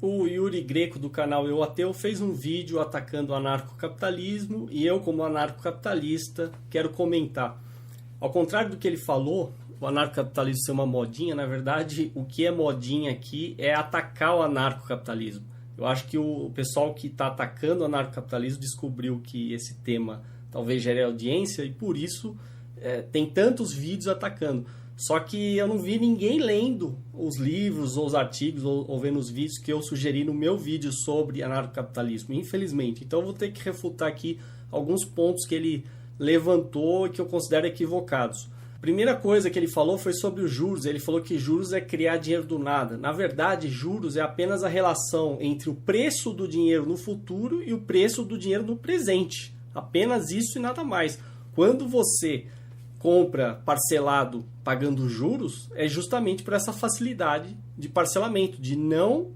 O Yuri Greco do canal Eu Ateu fez um vídeo atacando o anarcocapitalismo e eu, como anarcocapitalista, quero comentar. Ao contrário do que ele falou, o anarcocapitalismo ser uma modinha, na verdade, o que é modinha aqui é atacar o anarcocapitalismo. Eu acho que o pessoal que está atacando o anarcocapitalismo descobriu que esse tema talvez gere audiência e por isso tem tantos vídeos atacando. Só que eu não vi ninguém lendo os livros ou os artigos ou vendo os vídeos que eu sugeri no meu vídeo sobre anarcocapitalismo, infelizmente. Então eu vou ter que refutar aqui alguns pontos que ele levantou e que eu considero equivocados. A primeira coisa que ele falou foi sobre os juros. Ele falou que juros é criar dinheiro do nada. Na verdade, juros é apenas a relação entre o preço do dinheiro no futuro e o preço do dinheiro no presente. Apenas isso e nada mais. Quando você compra parcelado pagando juros, é justamente por essa facilidade de parcelamento, de não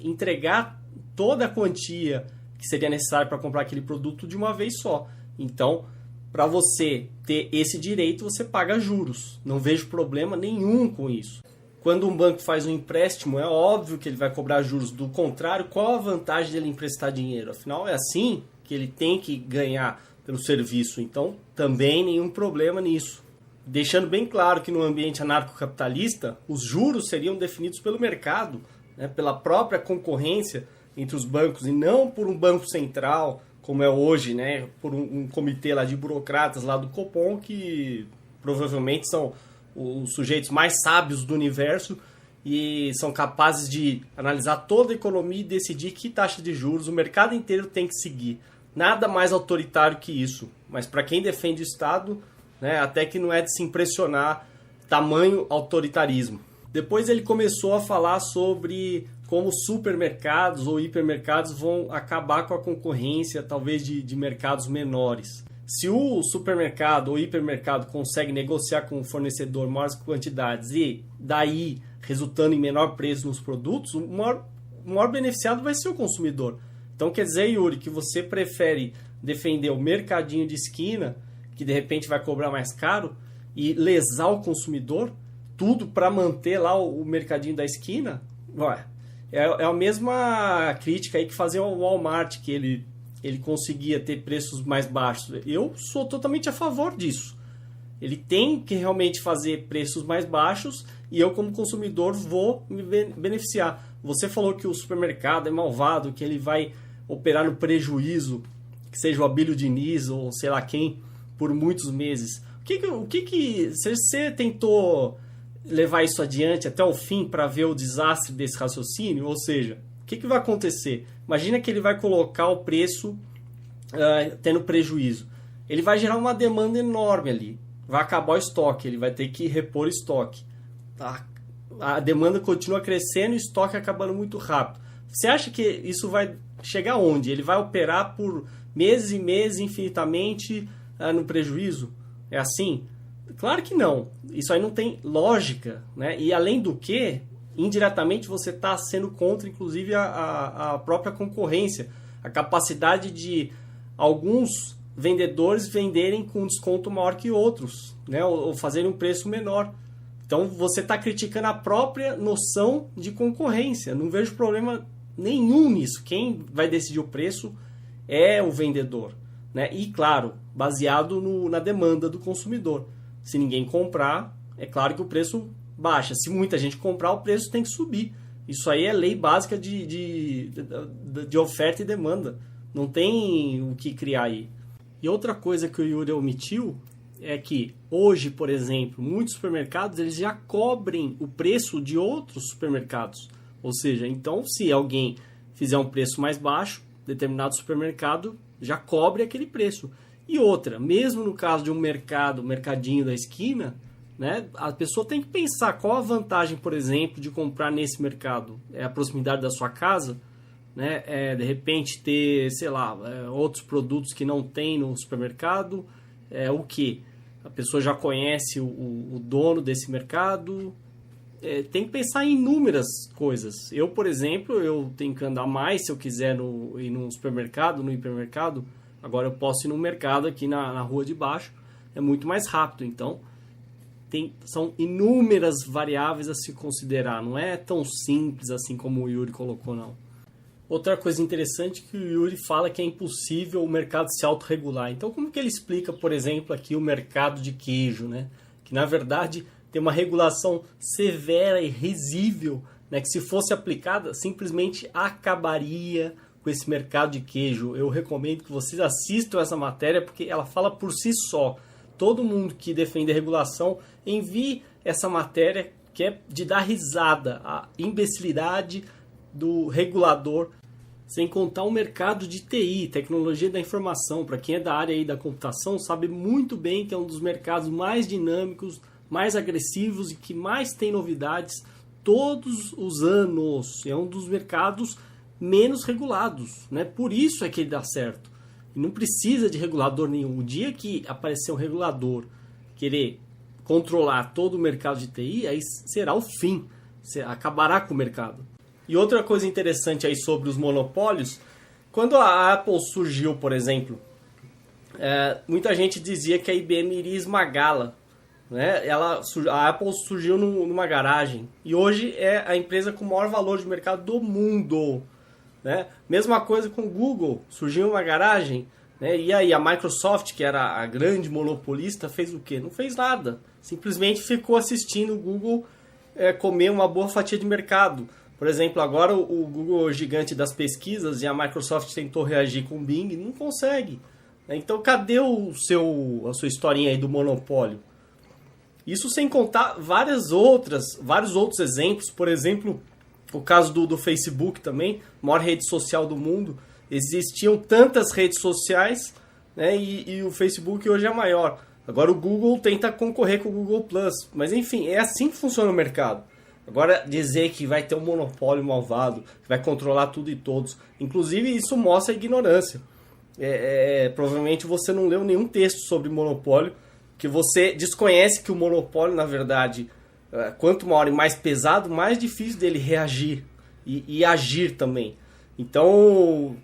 entregar toda a quantia que seria necessária para comprar aquele produto de uma vez só. Então, para você ter esse direito, você paga juros. Não vejo problema nenhum com isso. Quando um banco faz um empréstimo, é óbvio que ele vai cobrar juros. Do contrário, qual a vantagem dele emprestar dinheiro? Afinal, é assim que ele tem que ganhar pelo serviço. Então, também nenhum problema nisso. Deixando bem claro que no ambiente anarcocapitalista, os juros seriam definidos pelo mercado, né, pela própria concorrência entre os bancos e não por um banco central, como é hoje, né, por um comitê lá de burocratas lá do Copom, que provavelmente são os sujeitos mais sábios do universo e são capazes de analisar toda a economia e decidir que taxa de juros o mercado inteiro tem que seguir. Nada mais autoritário que isso. Mas para quem defende o Estado, né, até que não é de se impressionar tamanho autoritarismo. Depois ele começou a falar sobre como supermercados ou hipermercados vão acabar com a concorrência, talvez de mercados menores. Se o supermercado ou hipermercado consegue negociar com o fornecedor maiores quantidades e daí resultando em menor preço nos produtos, o maior beneficiado vai ser o consumidor. Então quer dizer, Yuri, que você prefere defender o mercadinho de esquina, que de repente vai cobrar mais caro, e lesar o consumidor, tudo para manter lá o mercadinho da esquina? Ué, é a mesma crítica aí que fazia o Walmart, que ele conseguia ter preços mais baixos. Eu sou totalmente a favor disso. Ele tem que realmente fazer preços mais baixos e eu, como consumidor, vou me beneficiar. Você falou que o supermercado é malvado, que ele vai operar no prejuízo, que seja o Abílio Diniz ou sei lá quem, por muitos meses. O que você tentou levar isso adiante até o fim para ver o desastre desse raciocínio? Ou seja, o que vai acontecer? Imagina que ele vai colocar o preço tendo prejuízo. Ele vai gerar uma demanda enorme ali. Vai acabar o estoque, ele vai ter que repor o estoque. A demanda continua crescendo e o estoque acabando muito rápido. Você acha que isso vai chegar onde? Ele vai operar por meses e meses infinitamente no prejuízo? É assim? Claro que não. Isso aí não tem lógica, né? E além do que, indiretamente você está sendo contra, inclusive, a própria concorrência. A capacidade de alguns vendedores venderem com desconto maior que outros, né? Ou fazerem um preço menor. Então você está criticando a própria noção de concorrência. Não vejo problema nenhum nisso. Quem vai decidir o preço é o vendedor, né? E claro, baseado na demanda do consumidor. Se ninguém comprar, é claro que o preço baixa. Se muita gente comprar, o preço tem que subir. Isso aí é lei básica de oferta e demanda. Não tem o que criar aí. E outra coisa que o Yuri omitiu é que hoje, por exemplo, muitos supermercados eles já cobrem o preço de outros supermercados. Ou seja, então se alguém fizer um preço mais baixo, determinado supermercado já cobre aquele preço. E outra, mesmo no caso de um mercadinho da esquina, né, a pessoa tem que pensar qual a vantagem, por exemplo, de comprar nesse mercado. É a proximidade da sua casa? Né? De repente ter, sei lá, outros produtos que não tem no supermercado? O que? A pessoa já conhece o dono desse mercado? Tem que pensar em inúmeras coisas. Eu, por exemplo, eu tenho que andar mais se eu quiser ir no supermercado, no hipermercado. Agora eu posso ir no mercado aqui na rua de baixo. É muito mais rápido. Então, são inúmeras variáveis a se considerar. Não é tão simples assim como o Yuri colocou, não. Outra coisa interessante é que o Yuri fala que é impossível o mercado se autorregular. Então, como que ele explica, por exemplo, aqui o mercado de queijo, né? Que, na verdade, tem uma regulação severa e risível, né? Que, se fosse aplicada, simplesmente acabaria com esse mercado de queijo. Eu recomendo que vocês assistam essa matéria, porque ela fala por si só. Todo mundo que defende a regulação, envie essa matéria, que é de dar risada, a imbecilidade do regulador, sem contar o mercado de TI, tecnologia da informação. Para quem é da área aí da computação, sabe muito bem que é um dos mercados mais dinâmicos, mais agressivos e que mais tem novidades todos os anos. É um dos mercados menos regulados, né? Por isso é que ele dá certo. E não precisa de regulador nenhum. O dia que aparecer um regulador querer controlar todo o mercado de TI, aí será o fim. Acabará com o mercado. E outra coisa interessante aí sobre os monopólios, quando a Apple surgiu, por exemplo, muita gente dizia que a IBM iria esmagá-la, né? A Apple surgiu numa garagem e hoje é a empresa com o maior valor de mercado do mundo, né? Mesma coisa com o Google, surgiu numa garagem, né? E aí a Microsoft, que era a grande monopolista, fez o quê? Não fez nada, simplesmente ficou assistindo o Google comer uma boa fatia de mercado. Por exemplo, agora o Google é o gigante das pesquisas e a Microsoft tentou reagir com o Bing, não consegue. Então, cadê a sua historinha aí do monopólio? Isso sem contar vários outros exemplos. Por exemplo, o caso do Facebook também, maior rede social do mundo. Existiam tantas redes sociais, né, e o Facebook hoje é maior. Agora o Google tenta concorrer com o Google+. Mas enfim, é assim que funciona o mercado. Agora, dizer que vai ter um monopólio malvado, que vai controlar tudo e todos, inclusive isso mostra a ignorância. Provavelmente você não leu nenhum texto sobre monopólio, que você desconhece que o monopólio, na verdade, quanto maior e mais pesado, mais difícil dele reagir e agir também. Então,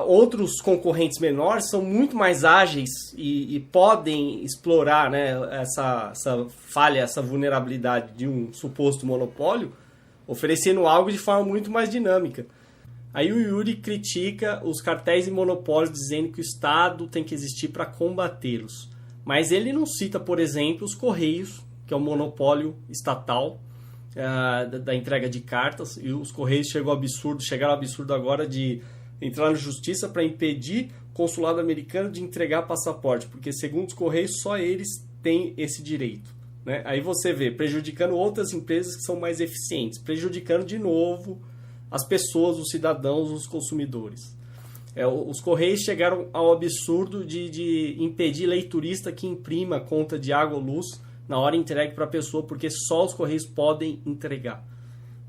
outros concorrentes menores são muito mais ágeis e podem explorar, né, essa falha, essa vulnerabilidade de um suposto monopólio, oferecendo algo de forma muito mais dinâmica. Aí o Yuri critica os cartéis e monopólios, dizendo que o Estado tem que existir para combatê-los. Mas ele não cita, por exemplo, os Correios, que é um monopólio estatal da entrega de cartas, e os Correios chegaram ao absurdo agora de entrar na justiça para impedir o consulado americano de entregar passaporte, porque segundo os Correios só eles têm esse direito, né? Aí você vê, prejudicando outras empresas que são mais eficientes, prejudicando de novo as pessoas, os cidadãos, os consumidores. Os Correios chegaram ao absurdo de impedir leiturista que imprima a conta de água ou luz na hora entregue para a pessoa, porque só os Correios podem entregar.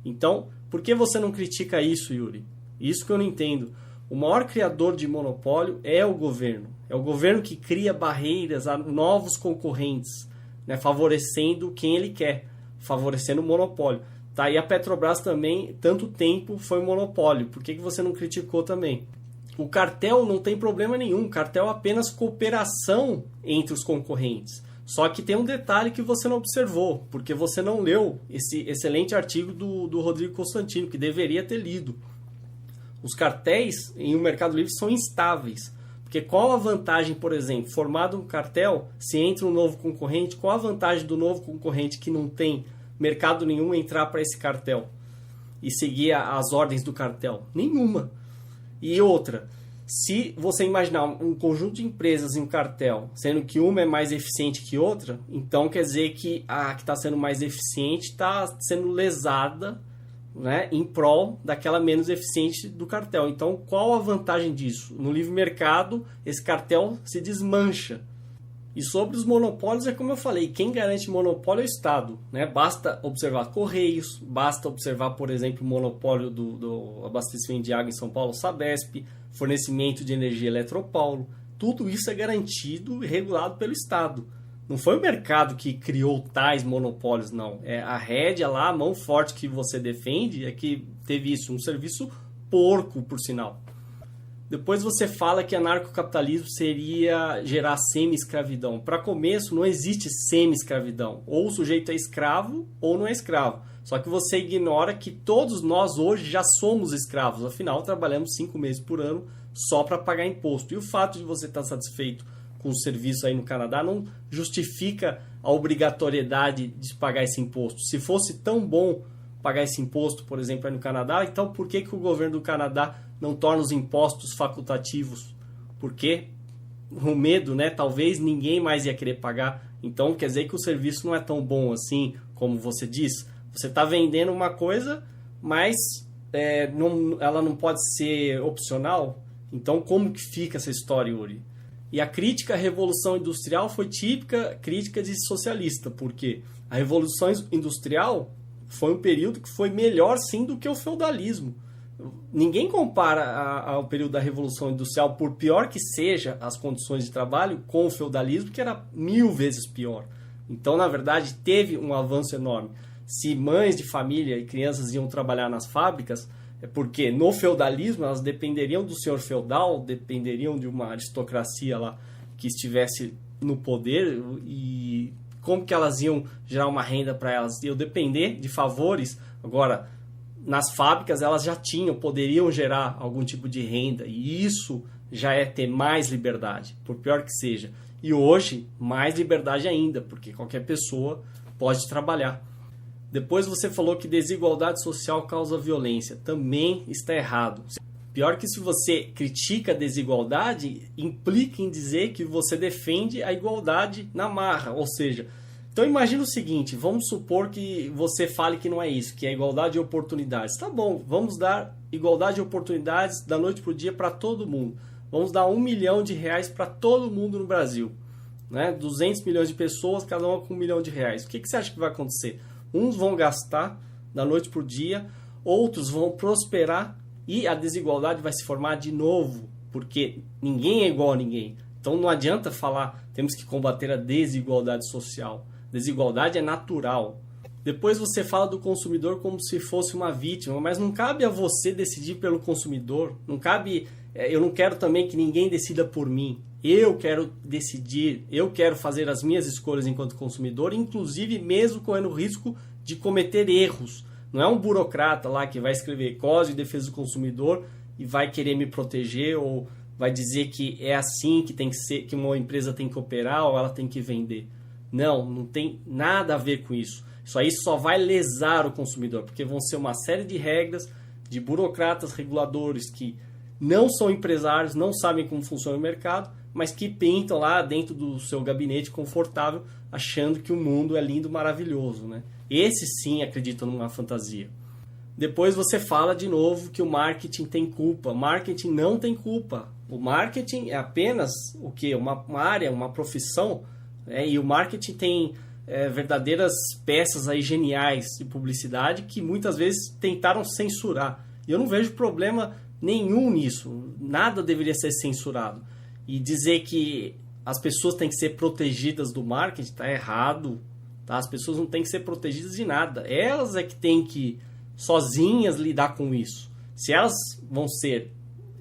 Então, por que você não critica isso, Yuri? Isso que eu não entendo. O maior criador de monopólio é o governo. É o governo que cria barreiras a novos concorrentes, né, favorecendo quem ele quer, favorecendo o monopólio. Tá, e a Petrobras também, tanto tempo, foi monopólio. Por que você não criticou também? O cartel não tem problema nenhum. O cartel é apenas cooperação entre os concorrentes. Só que tem um detalhe que você não observou, porque você não leu esse excelente artigo do Rodrigo Constantino, que deveria ter lido. Os cartéis em um mercado livre são instáveis. Porque qual a vantagem, por exemplo, formado um cartel, se entra um novo concorrente, qual a vantagem do novo concorrente que não tem mercado nenhum entrar para esse cartel e seguir as ordens do cartel? Nenhuma. E outra, se você imaginar um conjunto de empresas em um cartel, sendo que uma é mais eficiente que outra, então quer dizer que a que está sendo mais eficiente está sendo lesada, né, em prol daquela menos eficiente do cartel. Então, qual a vantagem disso? No livre mercado, esse cartel se desmancha. E sobre os monopólios, é como eu falei, quem garante monopólio é o Estado, né? Basta observar Correios, basta observar, por exemplo, o monopólio do abastecimento de água em São Paulo, Sabesp, fornecimento de energia Eletropaulo. Tudo isso é garantido e regulado pelo Estado. Não foi o mercado que criou tais monopólios, não. É a rédea lá, a mão forte que você defende, é que teve isso. Um serviço porco, por sinal. Depois você fala que anarcocapitalismo seria gerar semi-escravidão. Para começo, não existe semi-escravidão. Ou o sujeito é escravo ou não é escravo. Só que você ignora que todos nós hoje já somos escravos. Afinal, trabalhamos 5 meses por ano só para pagar imposto. E o fato de você estar satisfeito com o serviço aí no Canadá não justifica a obrigatoriedade de pagar esse imposto. Se fosse tão bom pagar esse imposto, por exemplo, aí no Canadá, então por que o governo do Canadá não torna os impostos facultativos? Porque o medo, né? Talvez ninguém mais ia querer pagar. Então quer dizer que o serviço não é tão bom assim, como você diz. Você está vendendo uma coisa, mas ela não pode ser opcional. Então como que fica essa história, Yuri? E a crítica à Revolução Industrial foi típica crítica de socialista, porque a Revolução Industrial foi um período que foi melhor sim do que o feudalismo. Ninguém compara ao período da Revolução Industrial, por pior que seja as condições de trabalho, com o feudalismo, que era 1000 vezes pior. Então, na verdade, teve um avanço enorme. Se mães de família e crianças iam trabalhar nas fábricas, é porque no feudalismo elas dependeriam do senhor feudal, dependeriam de uma aristocracia lá que estivesse no poder, e como que elas iam gerar uma renda para elas? Iam depender de favores. Agora, nas fábricas elas já poderiam gerar algum tipo de renda, e isso já é ter mais liberdade, por pior que seja. E hoje, mais liberdade ainda, porque qualquer pessoa pode trabalhar. Depois você falou que desigualdade social causa violência. Também está errado. Pior que se você critica a desigualdade, implica em dizer que você defende a igualdade na marra. Ou seja, então imagina o seguinte, vamos supor que você fale que não é isso, que é igualdade de oportunidades. Tá bom, vamos dar igualdade de oportunidades da noite para o dia para todo mundo. Vamos dar R$1 milhão para todo mundo no Brasil. Né? 200 milhões de pessoas, cada uma com R$1 milhão. O que você acha que vai acontecer? Uns vão gastar da noite para o dia, outros vão prosperar e a desigualdade vai se formar de novo, porque ninguém é igual a ninguém. Então não adianta falar, temos que combater a desigualdade social. Desigualdade é natural. Depois você fala do consumidor como se fosse uma vítima, mas não cabe a você decidir pelo consumidor. Não cabe, eu não quero também que ninguém decida por mim. Eu quero decidir, eu quero fazer as minhas escolhas enquanto consumidor, inclusive mesmo correndo o risco de cometer erros. Não é um burocrata lá que vai escrever Código de Defesa do Consumidor e vai querer me proteger ou vai dizer que é assim que tem que ser, que uma empresa tem que operar ou ela tem que vender. Não, não tem nada a ver com isso. Isso aí só vai lesar o consumidor, porque vão ser uma série de regras de burocratas reguladores que não são empresários, não sabem como funciona o mercado, mas que pintam lá dentro do seu gabinete confortável, achando que o mundo é lindo, maravilhoso, né? Esses sim acreditam numa fantasia. Depois você fala de novo que o marketing tem culpa. Marketing não tem culpa. O marketing é apenas o quê? Uma área, uma profissão, e o marketing tem verdadeiras peças aí geniais de publicidade que muitas vezes tentaram censurar. E eu não vejo problema nenhum nisso. Nada deveria ser censurado. E dizer que as pessoas têm que ser protegidas do marketing está errado. Tá? As pessoas não têm que ser protegidas de nada. Elas é que têm que sozinhas lidar com isso. Se elas vão ser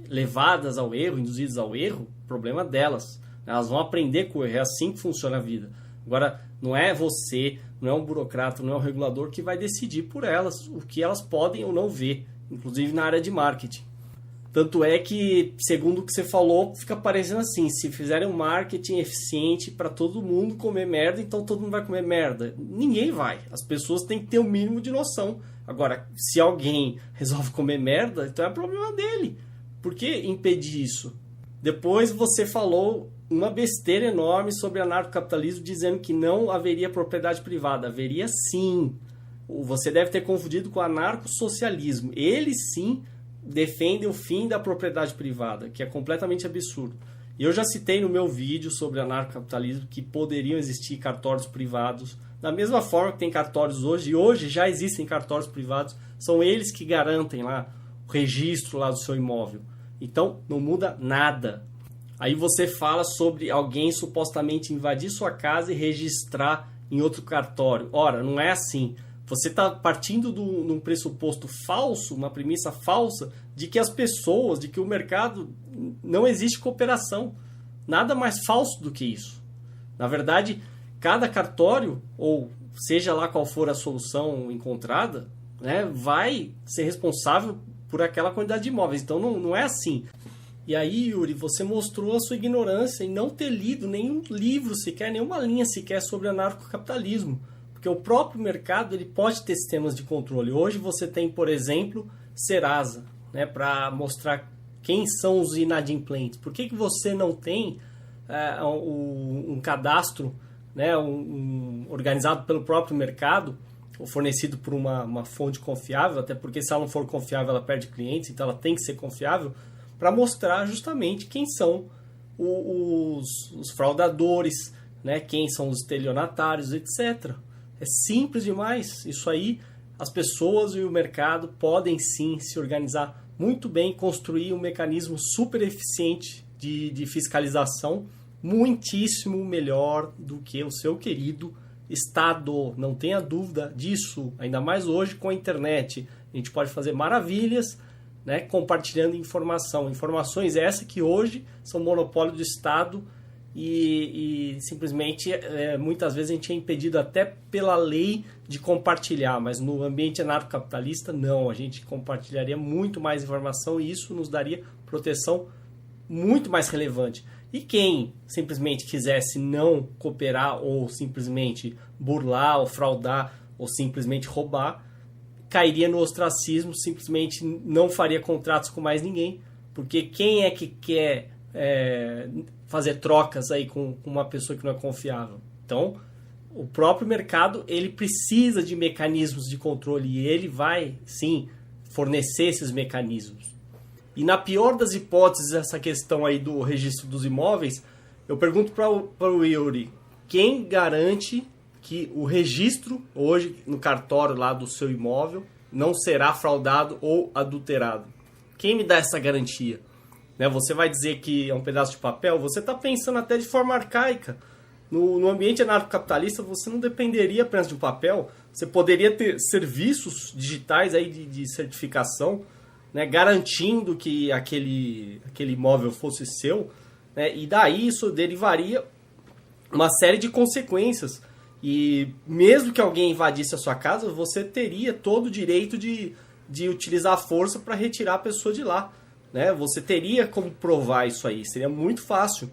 levadas ao erro, induzidas ao erro, problema delas. Elas vão aprender com o erro. É assim que funciona a vida. Agora, não é você, não é um burocrata, não é um regulador que vai decidir por elas o que elas podem ou não ver, inclusive na área de marketing. Tanto é que, segundo o que você falou, fica parecendo assim, se fizerem um marketing eficiente para todo mundo comer merda, então todo mundo vai comer merda. Ninguém vai. As pessoas têm que ter o mínimo de noção. Agora, se alguém resolve comer merda, então é problema dele. Por que impedir isso? Depois você falou uma besteira enorme sobre anarcocapitalismo, dizendo que não haveria propriedade privada. Haveria sim. Você deve ter confundido com anarcossocialismo. Ele sim defende o fim da propriedade privada, que é completamente absurdo. E eu já citei no meu vídeo sobre anarcocapitalismo que poderiam existir cartórios privados, da mesma forma que tem cartórios hoje, e hoje já existem cartórios privados, são eles que garantem lá o registro lá do seu imóvel. Então, não muda nada. Aí você fala sobre alguém supostamente invadir sua casa e registrar em outro cartório. Ora, não é assim. Você está partindo de um pressuposto falso, uma premissa falsa, de que as pessoas, de que o mercado não existe cooperação. Nada mais falso do que isso. Na verdade, cada cartório, ou seja lá qual for a solução encontrada, né, vai ser responsável por aquela quantidade de imóveis. Então não é assim. E aí, Yuri, você mostrou a sua ignorância em não ter lido nenhum livro sequer, nenhuma linha sequer sobre anarcocapitalismo. Porque o próprio mercado ele pode ter sistemas de controle. Hoje você tem, por exemplo, Serasa, né, para mostrar quem são os inadimplentes. Por que você não tem um cadastro, né, organizado pelo próprio mercado, ou fornecido por uma fonte confiável, até porque se ela não for confiável ela perde clientes, então ela tem que ser confiável, para mostrar justamente quem são os fraudadores, né, quem são os estelionatários, etc. É simples demais. Isso aí, as pessoas e o mercado podem sim se organizar muito bem, construir um mecanismo super eficiente de fiscalização, muitíssimo melhor do que o seu querido Estado. Não tenha dúvida disso, ainda mais hoje com a internet. A gente pode fazer maravilhas, né, compartilhando informação. Informações essas que hoje são monopólio do Estado e simplesmente muitas vezes a gente é impedido até pela lei de compartilhar, mas no ambiente anarcocapitalista não, a gente compartilharia muito mais informação e isso nos daria proteção muito mais relevante. E quem simplesmente quisesse não cooperar ou simplesmente burlar ou fraudar ou simplesmente roubar, cairia no ostracismo, simplesmente não faria contratos com mais ninguém, porque quem é que quer fazer trocas aí com uma pessoa que não é confiável? Então, o próprio mercado ele precisa de mecanismos de controle e ele vai, sim, fornecer esses mecanismos. E na pior das hipóteses, essa questão aí do registro dos imóveis, eu pergunto para o Yuri, quem garante que o registro hoje no cartório lá do seu imóvel não será fraudado ou adulterado? Quem me dá essa garantia? Né, você vai dizer que é um pedaço de papel? Você está pensando até de forma arcaica. No ambiente anarcocapitalista, você não dependeria apenas de um papel, você poderia ter serviços digitais aí de certificação, né, garantindo que aquele imóvel fosse seu, né, e daí isso derivaria uma série de consequências. E mesmo que alguém invadisse a sua casa, você teria todo o direito de utilizar a força para retirar a pessoa de lá. Né? Você teria como provar isso aí, seria muito fácil.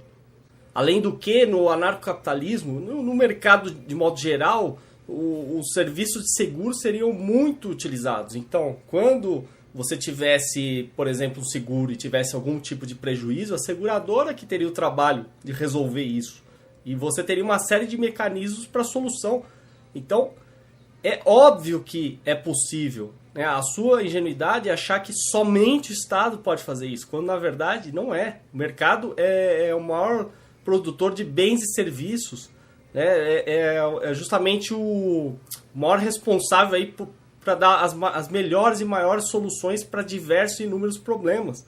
Além do que, no anarcocapitalismo, no mercado de modo geral, os serviços de seguro seriam muito utilizados. Então, quando você tivesse, por exemplo, um seguro e tivesse algum tipo de prejuízo, a seguradora que teria o trabalho de resolver isso. E você teria uma série de mecanismos para solução. Então, é óbvio que é possível. Né? A sua ingenuidade é achar que somente o Estado pode fazer isso, quando na verdade não é. O mercado é o maior produtor de bens e serviços. Né? É justamente o maior responsável aí para dar as melhores e maiores soluções para diversos e inúmeros problemas.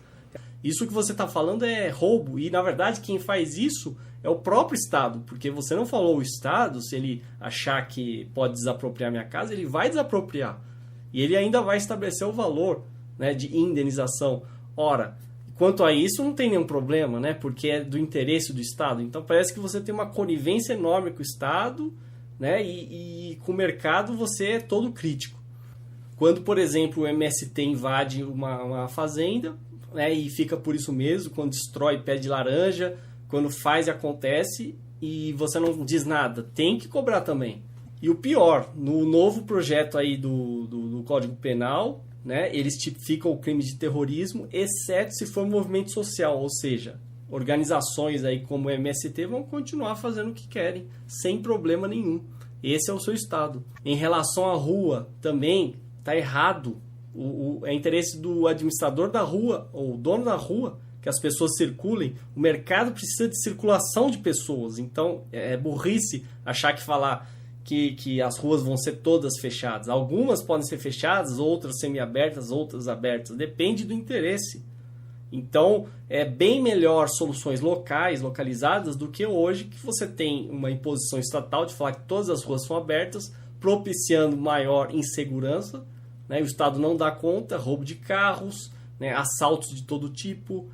Isso que você está falando é roubo, e na verdade quem faz isso é o próprio Estado, porque você não falou o Estado, se ele achar que pode desapropriar minha casa, ele vai desapropriar. E ele ainda vai estabelecer o valor, né, de indenização. Ora, quanto a isso não tem nenhum problema, né, porque é do interesse do Estado. Então parece que você tem uma conivência enorme com o Estado, né, e com o mercado você é todo crítico. Quando, por exemplo, o MST invade uma fazenda, né, e fica por isso mesmo, quando destrói pé de laranja, quando faz e acontece, e você não diz nada, tem que cobrar também. E o pior, no novo projeto aí do Código Penal, né, eles tipificam o crime de terrorismo, exceto se for um movimento social, ou seja, organizações aí como o MST vão continuar fazendo o que querem, sem problema nenhum. Esse é o seu Estado. Em relação à rua, também está errado. É interesse do administrador da rua, ou dono da rua, que as pessoas circulem. O mercado precisa de circulação de pessoas. Então, é burrice achar que falar que as ruas vão ser todas fechadas. Algumas podem ser fechadas, outras semi-abertas, outras abertas. Depende do interesse. Então, é bem melhor soluções locais, localizadas, do que hoje, que você tem uma imposição estatal de falar que todas as ruas são abertas, propiciando maior insegurança, né? O Estado não dá conta, roubo de carros, né? Assaltos de todo tipo,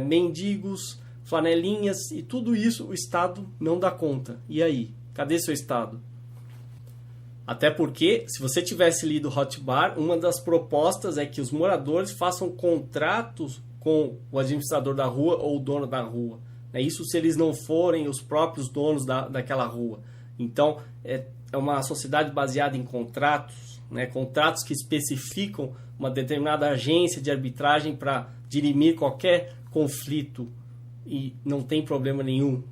mendigos, flanelinhas e tudo isso o Estado não dá conta. E aí? Cadê seu Estado? Até porque, se você tivesse lido Rothbard, uma das propostas é que os moradores façam contratos com o administrador da rua ou o dono da rua. Isso se eles não forem os próprios donos daquela rua. Então, é uma sociedade baseada em contratos, né? Contratos que especificam uma determinada agência de arbitragem para dirimir qualquer conflito e não tem problema nenhum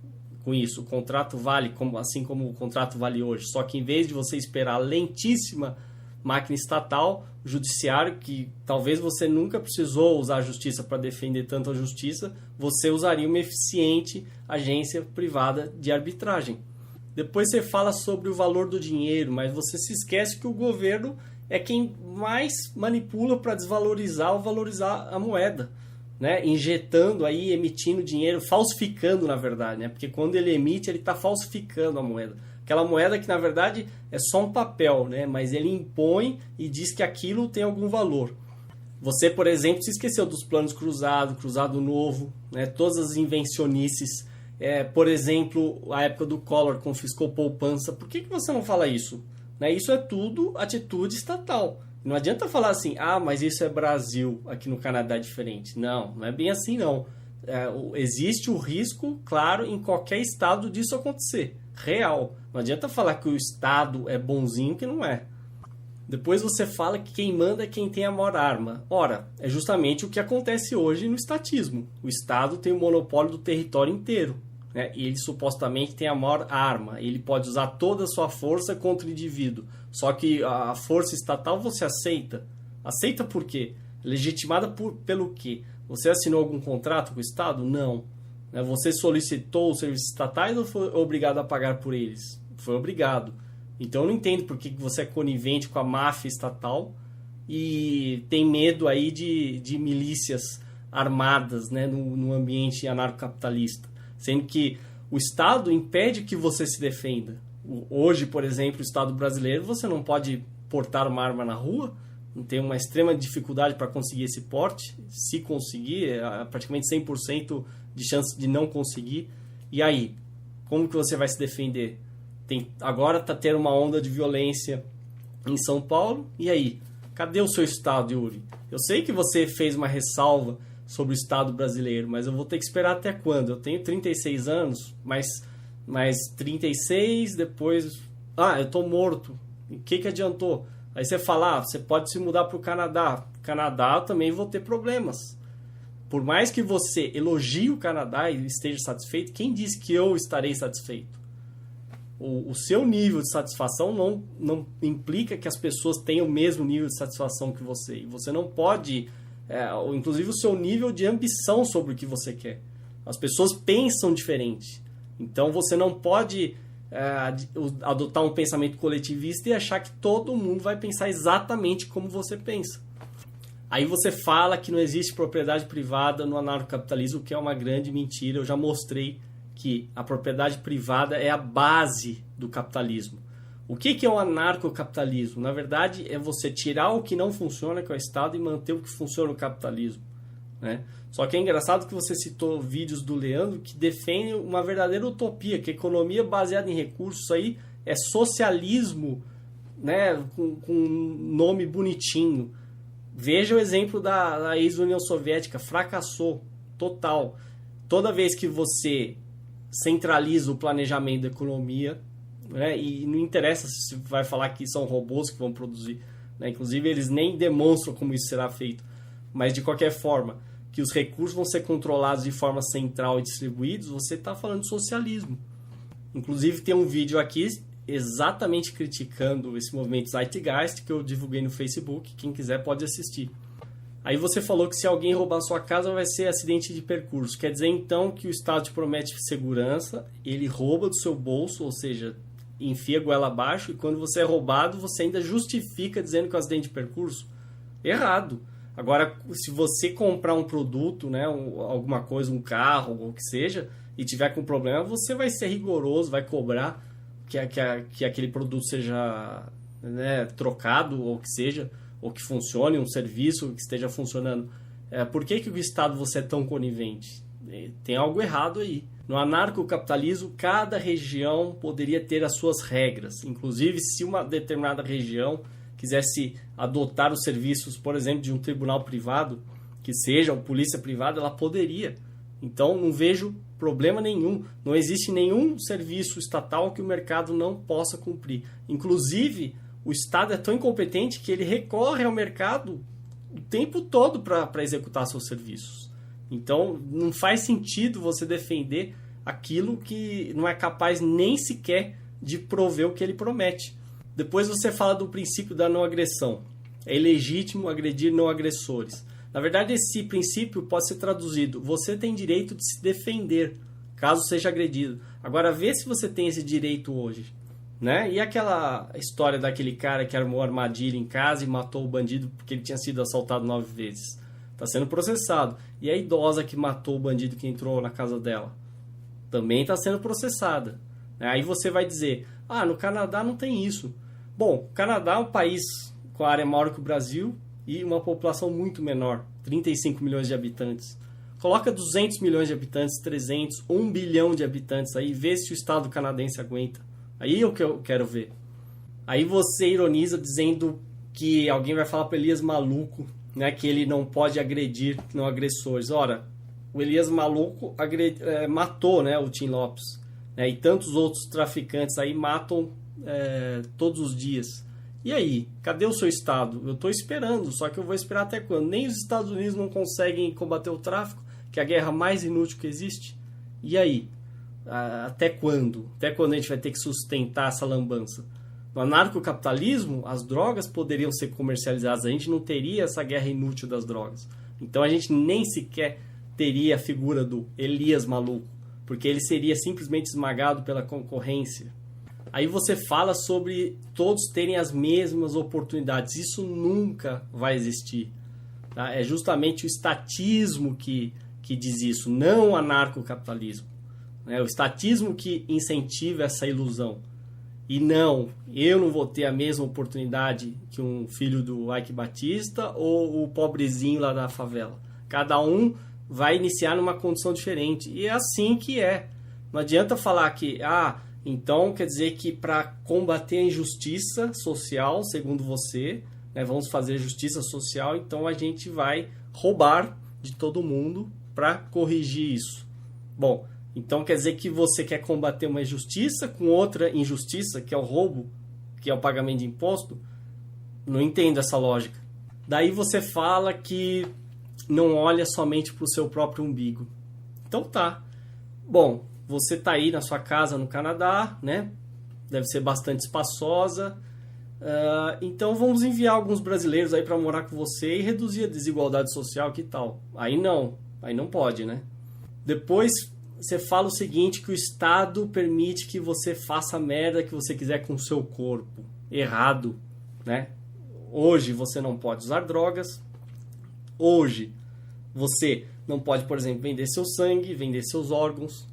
com isso. O contrato vale assim como o contrato vale hoje. Só que em vez de você esperar a lentíssima máquina estatal, o judiciário, que talvez você nunca precisou usar a justiça para defender tanto a justiça, você usaria uma eficiente agência privada de arbitragem. Depois você fala sobre o valor do dinheiro, mas você se esquece que o governo é quem mais manipula para desvalorizar ou valorizar a moeda, né? Injetando aí, emitindo dinheiro, falsificando na verdade, né? Porque quando ele emite, ele está falsificando a moeda. Aquela moeda que na verdade é só um papel, né? Mas ele impõe e diz que aquilo tem algum valor. Você, por exemplo, se esqueceu dos planos cruzado novo, né? Todas as invencionices. Por exemplo, a época do Collor confiscou poupança. Por que você não fala isso? Né? Isso é tudo atitude estatal. Não adianta falar assim, mas isso é Brasil, aqui no Canadá é diferente. Não, não é bem assim não. Existe o risco, claro, em qualquer estado disso acontecer. Real. Não adianta falar que o estado é bonzinho, que não é. Depois você fala que quem manda é quem tem a maior arma. Ora, é justamente o que acontece hoje no estatismo. O estado tem o monopólio do território inteiro, né? E ele supostamente tem a maior arma. Ele pode usar toda a sua força contra o indivíduo. Só que a força estatal você aceita. Aceita por quê? Legitimada pelo quê? Você assinou algum contrato com o Estado? Não. Você solicitou os serviços estatais ou foi obrigado a pagar por eles? Foi obrigado. Então eu não entendo por que você é conivente com a máfia estatal e tem medo aí de milícias armadas, né, no ambiente anarcocapitalista. Sendo que o Estado impede que você se defenda. Hoje, por exemplo, o Estado brasileiro, você não pode portar uma arma na rua, tem uma extrema dificuldade para conseguir esse porte. Se conseguir, é praticamente 100% de chance de não conseguir. E aí, como que você vai se defender? Agora está tendo uma onda de violência em São Paulo. E aí? Cadê o seu Estado, Yuri? Eu sei que você fez uma ressalva sobre o Estado brasileiro, mas eu vou ter que esperar até quando? Eu tenho 36 anos, mais 36, depois... eu estou morto. O que adiantou? Aí você fala, você pode se mudar para o Canadá. Canadá, eu também vou ter problemas. Por mais que você elogie o Canadá e esteja satisfeito, quem disse que eu estarei satisfeito? O seu nível de satisfação não implica que as pessoas tenham o mesmo nível de satisfação que você. E você não pode... inclusive o seu nível de ambição sobre o que você quer. As pessoas pensam diferente. Então você não pode adotar um pensamento coletivista e achar que todo mundo vai pensar exatamente como você pensa. Aí você fala que não existe propriedade privada no anarcocapitalismo, o que é uma grande mentira. Eu já mostrei que a propriedade privada é a base do capitalismo. O que é o anarcocapitalismo? Na verdade, é você tirar o que não funciona, que é o Estado, e manter o que funciona, o capitalismo, né? Só que é engraçado que você citou vídeos do Leandro que defendem uma verdadeira utopia, que a economia baseada em recursos aí é socialismo, né, com um nome bonitinho. Veja o exemplo da ex-União Soviética, fracassou total. Toda vez que você centraliza o planejamento da economia, né, e não interessa se vai falar que são robôs que vão produzir, né, inclusive eles nem demonstram como isso será feito, mas de qualquer forma, que os recursos vão ser controlados de forma central e distribuídos, você está falando de socialismo. Inclusive tem um vídeo aqui exatamente criticando esse movimento Zeitgeist que eu divulguei no Facebook, quem quiser pode assistir. Aí você falou que se alguém roubar sua casa vai ser acidente de percurso. Quer dizer então que o Estado te promete segurança, ele rouba do seu bolso, ou seja, enfia a goela abaixo, e quando você é roubado, você ainda justifica dizendo que é um acidente de percurso? Errado. Agora, se você comprar um produto, né, alguma coisa, um carro, ou o que seja, e tiver com problema, você vai ser rigoroso, vai cobrar. que aquele produto seja, né, trocado, ou que seja, ou que funcione, um serviço que esteja funcionando. Por que o Estado você é tão conivente? Tem algo errado aí. No anarcocapitalismo, cada região poderia ter as suas regras. Inclusive, se uma determinada região quisesse adotar os serviços, por exemplo, de um tribunal privado, que seja uma polícia privada, ela poderia. Então, não vejo problema nenhum. Não existe nenhum serviço estatal que o mercado não possa cumprir. Inclusive, o Estado é tão incompetente que ele recorre ao mercado o tempo todo para executar seus serviços. Então, não faz sentido você defender aquilo que não é capaz nem sequer de prover o que ele promete. Depois você fala do princípio da não agressão. É ilegítimo agredir não agressores. Na verdade, esse princípio pode ser traduzido: você tem direito de se defender, caso seja agredido. Agora, vê se você tem esse direito hoje. Né? E aquela história daquele cara que armou armadilha em casa e matou o bandido porque ele tinha sido assaltado 9 vezes. Está sendo processado. E a idosa que matou o bandido que entrou na casa dela também está sendo processada. Aí você vai dizer: no Canadá não tem isso. Bom, o Canadá é um país com a área maior que o Brasil e uma população muito menor, 35 milhões de habitantes. Coloca 200 milhões de habitantes, 300, 1 bilhão de habitantes aí, vê se o Estado canadense aguenta. Aí é o que eu quero ver. Aí você ironiza dizendo que alguém vai falar para Elias Maluco, né, que ele não pode agredir não agressores. Ora, o Elias Maluco matou, né, o Tim Lopes, né, e tantos outros traficantes aí matam todos os dias. E aí, cadê o seu Estado? Eu estou esperando, só que eu vou esperar até quando? Nem os Estados Unidos não conseguem combater o tráfico, que é a guerra mais inútil que existe. E aí? Até quando? Até quando a gente vai ter que sustentar essa lambança? No anarcocapitalismo, as drogas poderiam ser comercializadas. A gente não teria essa guerra inútil das drogas. Então a gente nem sequer teria a figura do Elias Maluco, porque ele seria simplesmente esmagado pela concorrência. Aí você fala sobre todos terem as mesmas oportunidades. Isso nunca vai existir. Tá? É justamente o estatismo que diz isso, não o anarcocapitalismo. É o estatismo que incentiva essa ilusão. E não, eu não vou ter a mesma oportunidade que um filho do Ike Batista ou o pobrezinho lá da favela. Cada um vai iniciar numa condição diferente. E é assim que é. Não adianta falar que, então quer dizer que para combater a injustiça social, segundo você, né, vamos fazer justiça social, então a gente vai roubar de todo mundo para corrigir isso. Bom, então quer dizer que você quer combater uma injustiça com outra injustiça, que é o roubo, que é o pagamento de imposto? Não entendo essa lógica. Daí você fala que não olha somente para o seu próprio umbigo. Então tá. Bom, você está aí na sua casa no Canadá, né? Deve ser bastante espaçosa. Então vamos enviar alguns brasileiros aí para morar com você e reduzir a desigualdade social, que tal? Aí não pode, né? Depois você fala o seguinte, que o Estado permite que você faça a merda que você quiser com o seu corpo. Errado, né? Hoje você não pode usar drogas. Hoje você não pode, por exemplo, vender seu sangue, vender seus órgãos,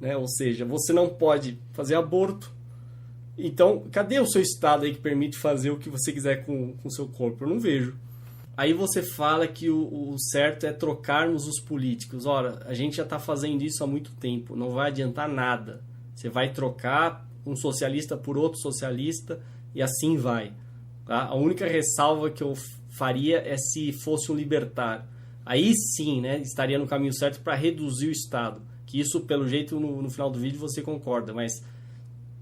né? Ou seja, você não pode fazer aborto. Então, cadê o seu Estado aí que permite fazer o que você quiser com o seu corpo? Eu não vejo. Aí você fala que o certo é trocarmos os políticos. Ora, a gente já está fazendo isso há muito tempo. Não vai adiantar nada. Você vai trocar um socialista por outro socialista e assim vai. Tá? A única ressalva que eu faria é se fosse um libertário. Aí sim, né, estaria no caminho certo para reduzir o Estado. Que isso, pelo jeito, no final do vídeo você concorda. Mas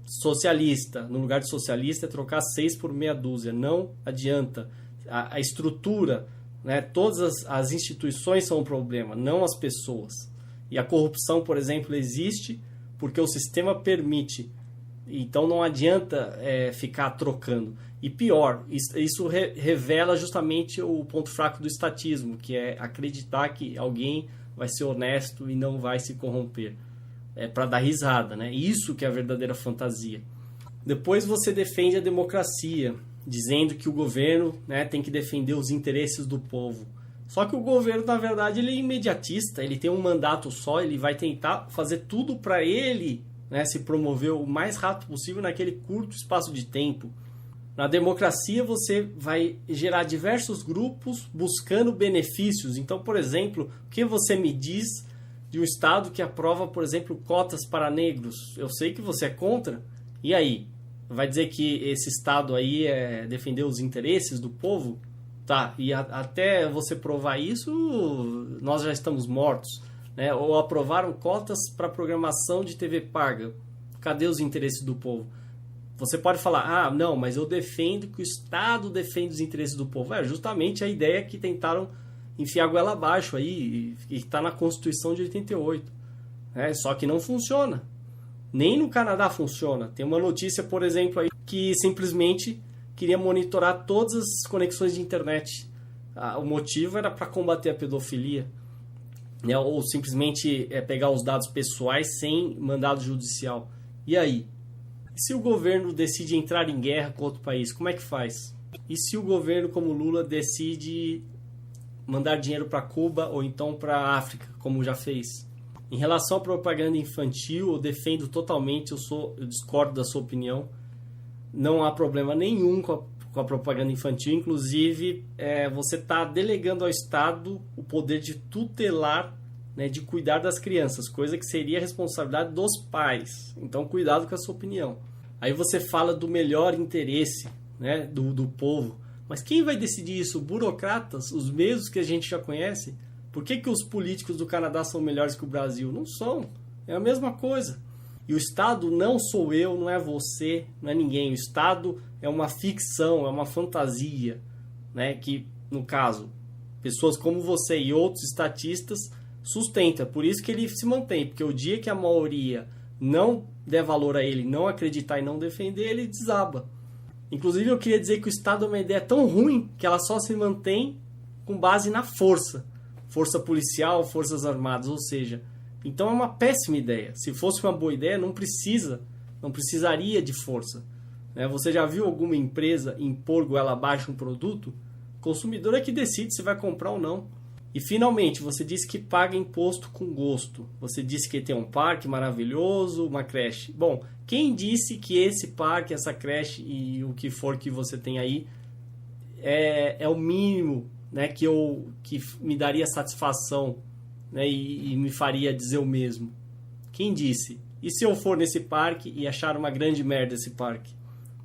socialista, no lugar de socialista, é trocar 6 por meia dúzia. Não adianta. A estrutura, né, todas as instituições são um problema, não as pessoas. E a corrupção, por exemplo, existe porque o sistema permite. Então não adianta ficar trocando. E pior, isso revela justamente o ponto fraco do estatismo, que é acreditar que alguém vai ser honesto e não vai se corromper. É para dar risada, né? Isso que é a verdadeira fantasia. Depois você defende a democracia, dizendo que o governo, né, tem que defender os interesses do povo. Só que o governo, na verdade, ele é imediatista, ele tem um mandato só, ele vai tentar fazer tudo para ele, né, se promover o mais rápido possível naquele curto espaço de tempo. Na democracia você vai gerar diversos grupos buscando benefícios. Então, por exemplo, o que você me diz de um Estado que aprova, por exemplo, cotas para negros? Eu sei que você é contra. E aí? Vai dizer que esse Estado aí defendeu os interesses do povo? Tá, e até você provar isso, nós já estamos mortos. Né? Ou aprovaram cotas para programação de TV paga. Cadê os interesses do povo? Você pode falar, não, mas eu defendo que o Estado defende os interesses do povo. É justamente a ideia que tentaram enfiar a goela abaixo aí, e está na Constituição de 88. Só que não funciona. Nem no Canadá funciona. Tem uma notícia, por exemplo, aí, que simplesmente queria monitorar todas as conexões de internet. O motivo era para combater a pedofilia. Né? Ou simplesmente pegar os dados pessoais sem mandado judicial. E aí? E se o governo decide entrar em guerra com outro país, como é que faz? E se o governo como Lula decide mandar dinheiro para Cuba ou então para a África, como já fez? Em relação à propaganda infantil, eu defendo totalmente, eu discordo da sua opinião. Não há problema nenhum com a propaganda infantil. Inclusive, você está delegando ao Estado o poder de tutelar, né, de cuidar das crianças, coisa que seria a responsabilidade dos pais. Então, cuidado com a sua opinião. Aí você fala do melhor interesse, né, do povo. Mas quem vai decidir isso? Burocratas? Os mesmos que a gente já conhece? Por que os políticos do Canadá são melhores que o Brasil? Não são. É a mesma coisa. E o Estado não sou eu, não é você, não é ninguém. O Estado é uma ficção, é uma fantasia, né, que, no caso, pessoas como você e outros estatistas sustenta. Por isso que ele se mantém, porque o dia que a maioria não der valor a ele, não acreditar e não defender, ele desaba. Inclusive, eu queria dizer que o Estado é uma ideia tão ruim que ela só se mantém com base na força. Força policial, forças armadas, ou seja, então é uma péssima ideia. Se fosse uma boa ideia, não precisaria de força. Né? Você já viu alguma empresa impor goela abaixo um produto? O consumidor é que decide se vai comprar ou não. E finalmente, você disse que paga imposto com gosto. Você disse que tem um parque maravilhoso, uma creche. Bom, quem disse que esse parque, essa creche e o que for que você tem aí é o mínimo, né, que me daria satisfação, né, e me faria dizer o mesmo? Quem disse? E se eu for nesse parque e achar uma grande merda esse parque?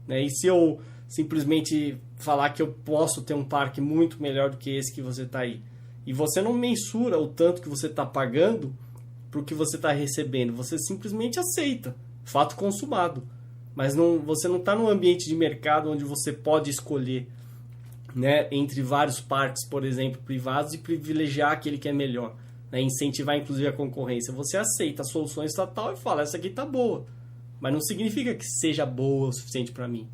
Né? E se eu simplesmente falar que eu posso ter um parque muito melhor do que esse que você está aí? E você não mensura o tanto que você está pagando para o que você está recebendo. Você simplesmente aceita. Fato consumado. Mas você não está num ambiente de mercado onde você pode escolher, né, entre vários parques, por exemplo, privados, e privilegiar aquele que é melhor. Né, incentivar, inclusive, a concorrência. Você aceita a solução estatal e fala, essa aqui está boa. Mas não significa que seja boa o suficiente para mim.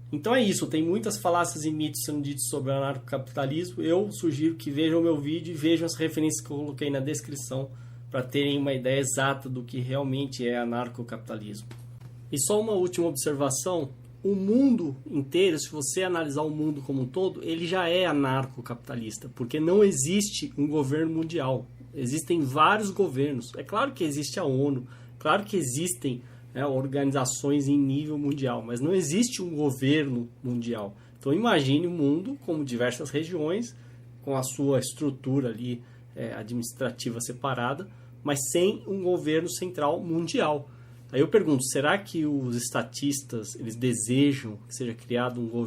Então é isso, tem muitas falácias e mitos sendo ditos sobre o anarcocapitalismo. Eu sugiro que vejam o meu vídeo e vejam as referências que eu coloquei na descrição para terem uma ideia exata do que realmente é anarcocapitalismo. E só uma última observação, o mundo inteiro, se você analisar o mundo como um todo, ele já é anarcocapitalista, porque não existe um governo mundial. Existem vários governos. É claro que existe a ONU, claro que existem organizações em nível mundial, mas não existe um governo mundial. Então imagine o mundo como diversas regiões, com a sua estrutura ali administrativa separada, mas sem um governo central mundial. Aí eu pergunto, será que os estatistas eles desejam que seja criado um